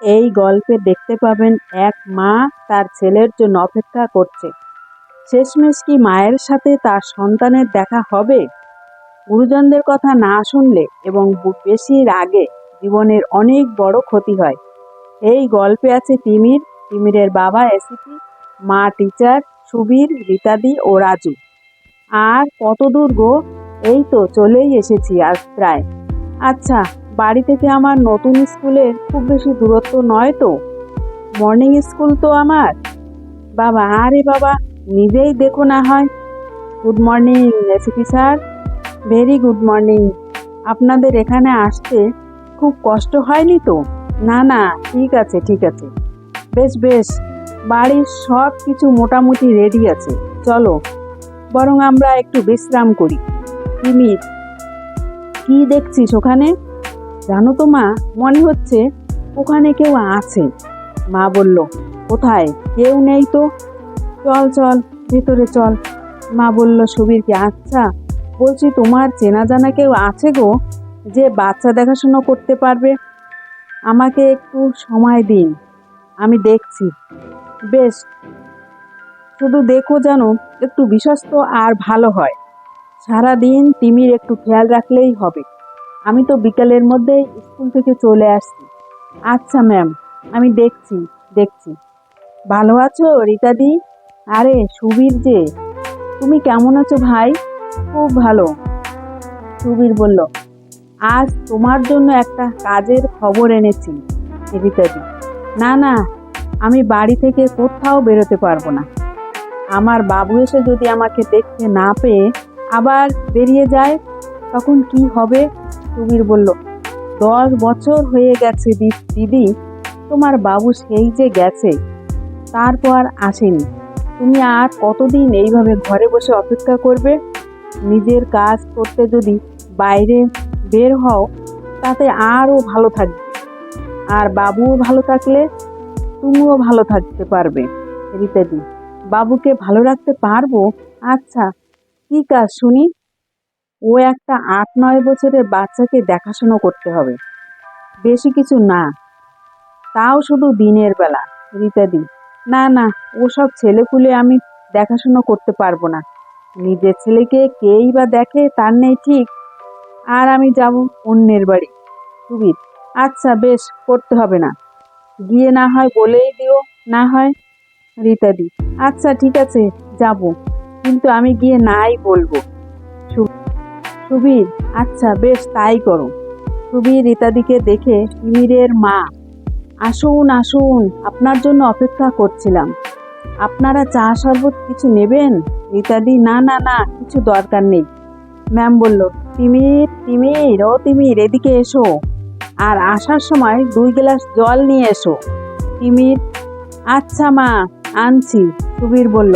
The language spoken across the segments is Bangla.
এই গল্পে দেখতে পাবেন এক মা তার ছেলের জন্য অপেক্ষা করছে। শেষমেশ কি মায়ের সাথে তার সন্তানের দেখা হবে? গুরুজনদের কথা না শুনলে এবং বেশি রাগে জীবনের অনেক বড় ক্ষতি হয়। এই গল্পে আছে তিমিরের বাবা এসিপি, মা টিচার, সুবীর, রীতাদি ও রাজু। আর কত দূর গো? এই তো চলেই এসেছি আজ প্রায়। আচ্ছা, বাড়ি থেকে আমার নতুন স্কুলের খুব বেশি দূরত্ব নয় তো? মর্নিং স্কুল তো আমার। বাবা, আরে বাবা, নিজেই দেখো না হয়। Good morning ACP sir. Very good morning. আপনাদের এখানে আসতে খুব কষ্ট হয়নি তো? না না, ঠিক আছে ঠিক আছে। বেশ বেশ, বাড়ির সব কিছু মোটামুটি রেডি আছে। চলো বরং আমরা একটু বিশ্রাম করি। তিমির, কি দেখছিস ওখানে? জানো তো মা, মনে হচ্ছে ওখানে কেউ আছে। মা বলল, কোথায়? কেউ নেই তো। চল চল, ভেতরে চল। মা বলল সুবীরকে, আচ্ছা বলছি, তোমার চেনা জানা কেউ আছে গো, যে বাচ্চা দেখাশোনা করতে পারবে? আমাকে একটু সময় দিন, আমি দেখছি। বেশ, শুধু দেখো যেন একটু বিশ্বস্ত আর ভালো হয়। সারাদিন তিমির একটু খেয়াল রাখলেই হবে। আমি তো বিকালের মধ্যেই স্কুল থেকে চলে আসছি। আচ্ছা ম্যাম, আমি দেখছি দেখছি। ভালো আছো রীতাদি? আরে সুবীর যে, তুমি কেমন আছো ভাই? খুব ভালো। সুবীর বলল, আজ তোমার জন্য একটা কাজের খবর এনেছি রীতাদি। না না, আমি বাড়ি থেকে কোথাও বেরোতে পারবো না। আমার বাবু এসে যদি আমাকে দেখতে না পেয়ে আবার বেরিয়ে যায়, তখন কি হবে? সুবীর বলল, 10 বছর হয়ে গেছে দিদি, তোমার বাবু সেই যে গেছে, তারপর আসেনি। তুমি আর কতদিন এইভাবে ঘরে বসে অপেক্ষা করবে? নিজের কাজ করতে যদি বাইরে বের হও, তাতে আরও ভালো থাকবে। আর বাবুও ভালো থাকলে তুমিও ভালো থাকতে পারবে। রীতাদি, বাবুকে ভালো রাখতে পারবো? আচ্ছা, কি কাজ শুনি? ও একটা 8-9 বছরের বাচ্চাকে দেখাশোনা করতে হবে। বেশি কিছু না, তাও শুধু দিনের বেলা। রীতাদি, না না, ওসব ছেলেপুলে আমি দেখাশোনা করতে পারবো না। নিজের ছেলেকে কেই বা দেখে তার নেই ঠিক, আর আমি যাব অন্যের বাড়ি। সুবীর, আচ্ছা বেশ, করতে হবে না, গিয়ে না হয় বলেই দিও না হয়। রীতাদি, আচ্ছা ঠিক আছে, যাব, কিন্তু আমি গিয়ে নাই বলবো। সুবীর, আচ্ছা বেশ, তাই করো। সুবীর রীতাদিকে দেখে তিমিরের মা, আসুন আসুন, আপনার জন্য অপেক্ষা করছিলাম। আপনারা চা শরবত কিছু নেবেন? রীতাদি, না না না, কিছু দরকার নেই। ম্যাম বলল, তিমির তিমির, ও তিমির, এদিকে এসো, আর আসার সময় 2 গ্লাস জল নিয়ে এসো। তিমির, আচ্ছা মা, আনছি। সুবীর বলল,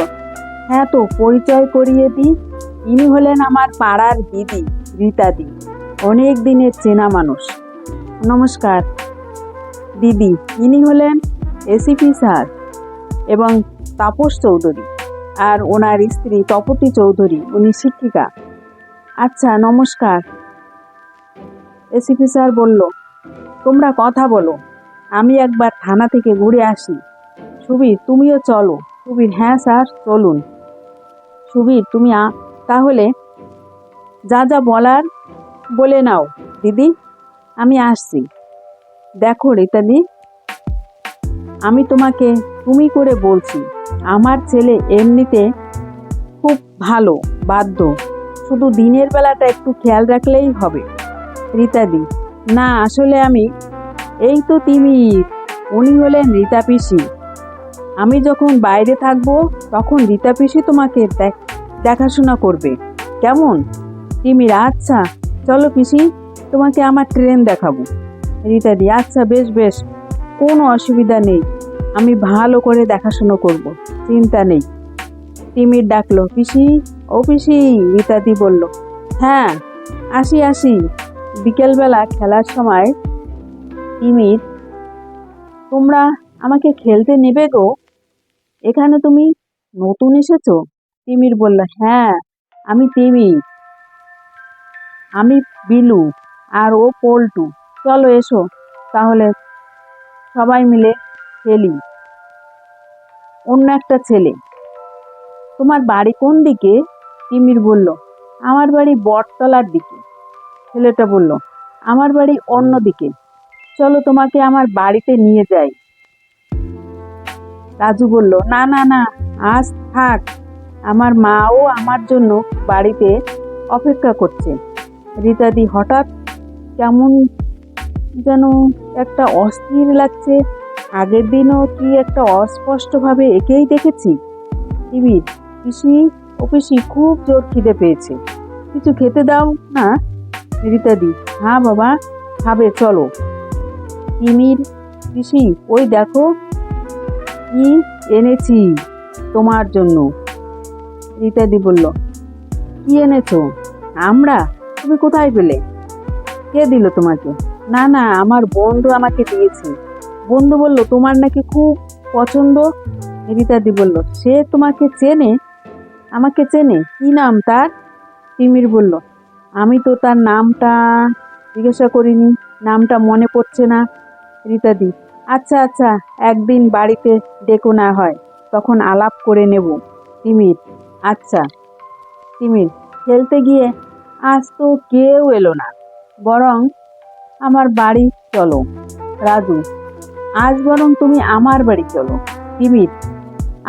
হ্যাঁ তো পরিচয় করিয়ে দিই, ইনি হলেন আমার পাড়ার দিদি রীতাদি, অনেক দিনের চেনা মানুষ। নমস্কার দিদি, ইনি হলেন এসিপি স্যার এবং তাপস চৌধুরী, আর ওনার স্ত্রী তপতী চৌধুরী, উনি শিক্ষিকা। আচ্ছা নমস্কার। এসিপি স্যার বলল, তোমরা কথা বলো, আমি একবার থানা থেকে ঘুরে আসি। সুবীর, তুমিও চলো। সুবীর, হ্যাঁ স্যার, চলুন। সুবীর, তুমি তাহলে যা যা বলার বলে নাও। দিদি, আমি আসছি। দেখো রীতাদি, আমি তোমাকে তুমি করে বলছি। আমার ছেলে এমনিতে খুব ভালো, বাধ্য, শুধু দিনের বেলাটা একটু খেয়াল রাখলেই হবে। রীতাদি, না আসলে আমি, এই তো তিমির, উনি হলেন রীতা পিসি। আমি যখন বাইরে থাকবো তখন রীতা পিসি তোমাকে দেখাশোনা করবে, কেমন? তিমির, আচ্ছা চলো পিসি, তোমাকে আমার ট্রেন দেখাবো। রীতাদি, আচ্ছা বেশ বেশ, কোনো অসুবিধা নেই, আমি ভালো করে দেখাশোনা করব, চিন্তা নেই। তিমির ডাকলো, পিসি, ও পিসি। রীতাদি বলল, হ্যাঁ আসি আসি। বিকেলবেলা খেলার সময় তিমির, তোমরা আমাকে খেলতে নেবে গো? এখানে তুমি নতুন এসেছো? তিমির বলল, হ্যাঁ আমি তিমির, আমি বিলু, আর ও পল্টু। চলো এসো তাহলে। সবাই মিলে খেলি। অন্য একটা ছেলে, তোমার বাড়ি কোন দিকে? তিমির বলল, আমার বাড়ি বটতলার দিকে। ছেলেটা বলল, আমার বাড়ি অন্য দিকে, চলো তোমাকে আমার বাড়িতে নিয়ে যাই। রাজু বলল, না না না, আজ থাক, আমার মাও আমার জন্য বাড়িতে অপেক্ষা করছে। রীতাদি হঠাৎ কেমন যেন একটা অস্থির লাগছে। আগের দিনও কি একটা অস্পষ্টভাবে একেই দেখেছি। তিমির, পিসি ও পিসি, খুব জোর খিদে পেয়েছে, কিছু খেতে দাও না? রীতাদি, হ্যাঁ বাবা, খাবে, চলো। তিমির, পিসি, ওই দেখো কি এনেছি তোমার জন্য। রীতাদি বলল, কি এনেছো? আমরা? তুমি কোথায় পেলে? কে দিল তোমাকে? না না, আমার বন্ধু আমাকে দিয়েছে। বন্ধু বলল তোমার নাকি খুব পছন্দ। রীতাদি বলল, সে তোমাকে চেনে? আমাকে চেনে? কি নাম তার? তিমির বলল, আমি তো তার নামটা জিজ্ঞাসা করিনি, নামটা মনে পড়ছে না। রীতাদি, আচ্ছা আচ্ছা, একদিন বাড়িতে ডেকো না হয়, তখন আলাপ করে নেব। তিমির, আচ্ছা। তিমির, খেলতে গিয়ে আজ তো কেউ এলো না, বরং আমার বাড়ি চলো। রাজু, আজ বরং তুমি আমার বাড়ি চলো। তিমির,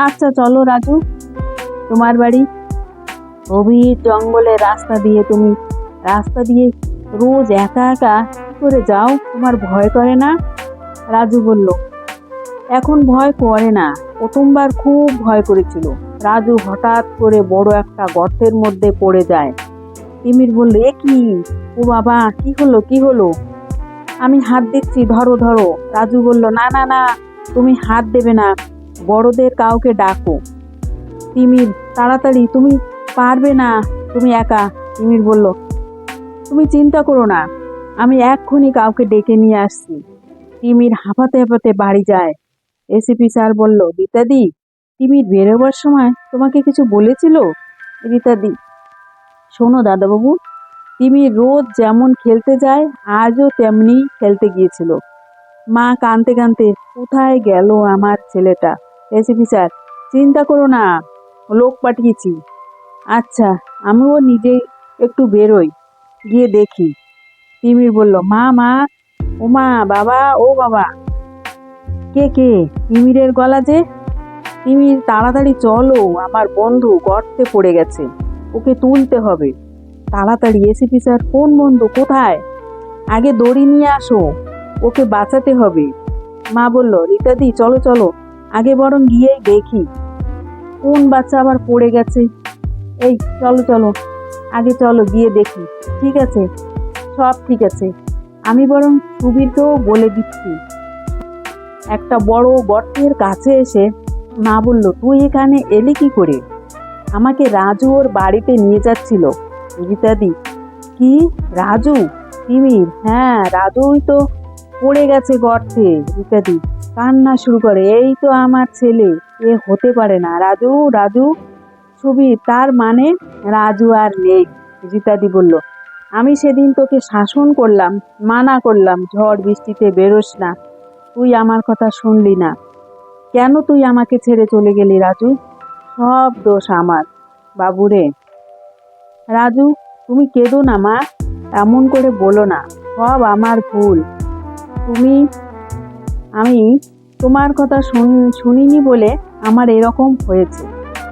আচ্ছা চলো রাজু, তোমার বাড়ি। গভীর জঙ্গলের রাস্তা দিয়ে রোজ একা একা কি করে যাও? তোমার ভয় করে না? রাজু বলল, এখন ভয় করে না, প্রথমবার খুব ভয় করেছিল। রাজু হঠাৎ করে বড় একটা গর্তের মধ্যে পড়ে যায়। তিমির বলল, এ কি? ও বাবা, কি হলো কি হলো? আমি হাত দিচ্ছি, ধরো ধরো। রাজু বলল, না না না, তুমি হাত দেবে না, বড়দের কাউকে ডাকো। তিমির, তাড়াতাড়ি, তুমি পারবে না, তুমি একা। তিমির বলল, তুমি চিন্তা করো না, আমি এক্ষুনি কাউকে ডেকে নিয়ে আসছি। তিমির হাঁপাতে হাঁপাতে বাড়ি যায়। এসিপি স্যার বলল, রীতাদি, তিমির বেরোবার সময় তোমাকে কিছু বলেছিল? রীতাদি, শোনো দাদাবাবু, তিমির রোজ যেমন খেলতে যায় আজও তেমনি খেলতে গিয়েছিল। মা কাঁদতে কাঁদতে, কোথায় গেল আমার ছেলেটা? এসিপি স্যার, চিন্তা করো না, লোক পাঠিয়েছি। আচ্ছা, আমিও নিজে একটু বেরোই, গিয়ে দেখি। তিমির বলল, মা মা, ও মা, বাবা, ও বাবা। কে কে? তিমিরের গলা যে। তিমির, তাড়াতাড়ি চলো, আমার বন্ধু গর্তে পড়ে গেছে, ওকে তুলতে হবে তাড়াতাড়ি। এসিপি স্যার, কোন বন্ধু, কোথায়? আগে দড়ি নিয়ে আসো, ওকে বাঁচাতে হবে। মা বলল, রীতাদি, চলো চলো, আগে বরং গিয়ে দেখি কোন বাচ্চা আবার পড়ে গেছে। এই চলো চলো, আগে চলো গিয়ে দেখি। ঠিক আছে, সব ঠিক আছে, আমি বরং সুবীরকেও বলে দিচ্ছি। একটা বড় গর্তের কাছে এসে মা বলল, তুই এখানে এলি কি করে? আমাকে রাজু ওর বাড়িতে নিয়ে যাচ্ছিল। রীতাদি, কি, রাজু? তিমির, হ্যাঁ, রাজুই তো পড়ে গেছে গর্তে। রীতাদি কান্না শুরু করে, এই তো আমার ছেলে, এ হতে পারে না। রাজু, রাজু। সুবীর, তার মানে রাজু আর নেই? রীতাদি বলল, আমি সেদিন তোকে শাসন করলাম, মানা করলাম, ঝড় বৃষ্টিতে বেরোস না, তুই আমার কথা শুনলি না। কেন তুই আমাকে ছেড়ে চলে গেলি রাজু? সব দোষ আমার, বাবুরে। রাজু, তুমি কেঁদো না মা, এমন করে বলো না, সব আমার ভুল। তুমি আমি তোমার কথা শুনিনি বলে আমার এরকম হয়েছে।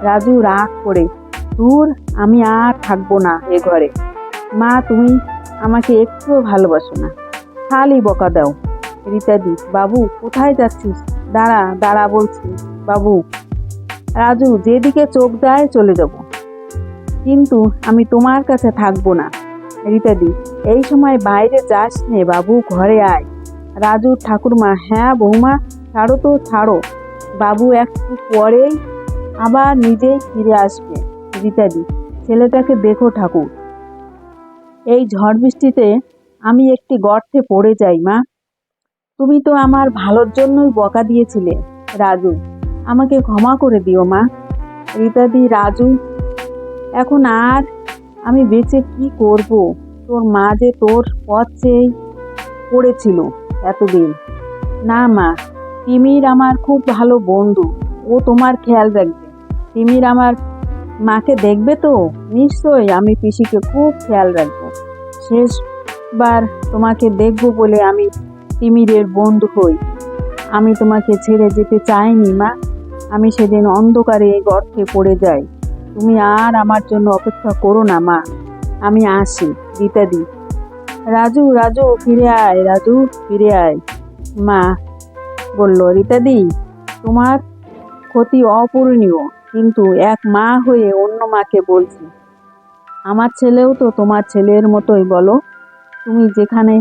রাজু রাগ করে, দূর, আমি আর থাকবো না এ ঘরে। মা, তুমি আমাকে একটুও ভালোবাসো না, খালি বকা দাও। রীতাদি, বাবু কোথায় যাচ্ছিস? দাঁড়া দাঁড়া বলছি, বাবু। রাজু, যেদিকে চোখ যায় চলে যাব, কিন্তু আমি তোমার কাছে থাকবো না। রীতাদি, এই সময় বাইরে যাস নে বাবু, ঘরে আয়। রাজুর ঠাকুরমা, হ্যাঁ বৌমা, ছাড়ো তো ছাড়ো, বাবু একটু পরেই আবার নিজেই ফিরে আসবে। রীতাদি, ছেলেটাকে দেখো ঠাকুর, এই ঝড় বৃষ্টিতে আমি একটি গর্তে পড়ে যাই মা। তুমি তো আমার ভালোর জন্যই বকা দিয়েছিলে রাজু, আমাকে ক্ষমা করে দিও মা। রীতাদি, রাজু, এখন আর আমি বেঁচে কি করব? তোর মা যে তোর পথ চেয়েই পড়েছিল এতদিন, না মা, তিমির আমার খুব ভালো বন্ধু, ও তোমার খেয়াল রাখবে। তিমির আমার মাকে দেখবে তো? নিশ্চয়ই, আমি পিসিকে খুব খেয়াল রাখবো। শেষবার তোমাকে দেখবো বলে আমি তিমিরের বন্ধু হই। আমি তোমাকে ছেড়ে যেতে চাইনি মা। আমি সেদিন অন্ধকারে এই গর্তে পড়ে যাই। তুমি আর আমার জন্য অপেক্ষা করো না মা। আমি আসি রীতাদি। রাজু, রাজু ফিরে আয়, রাজু ফিরে আয়। মা বলল, রীতাদি, তোমার ক্ষতি অপূরণীয়, কিন্তু এক মা হয়ে অন্য মাকে বলছি, আমার ছেলেও তো তোমার ছেলের মতোই। বলো, তুমি যেখানে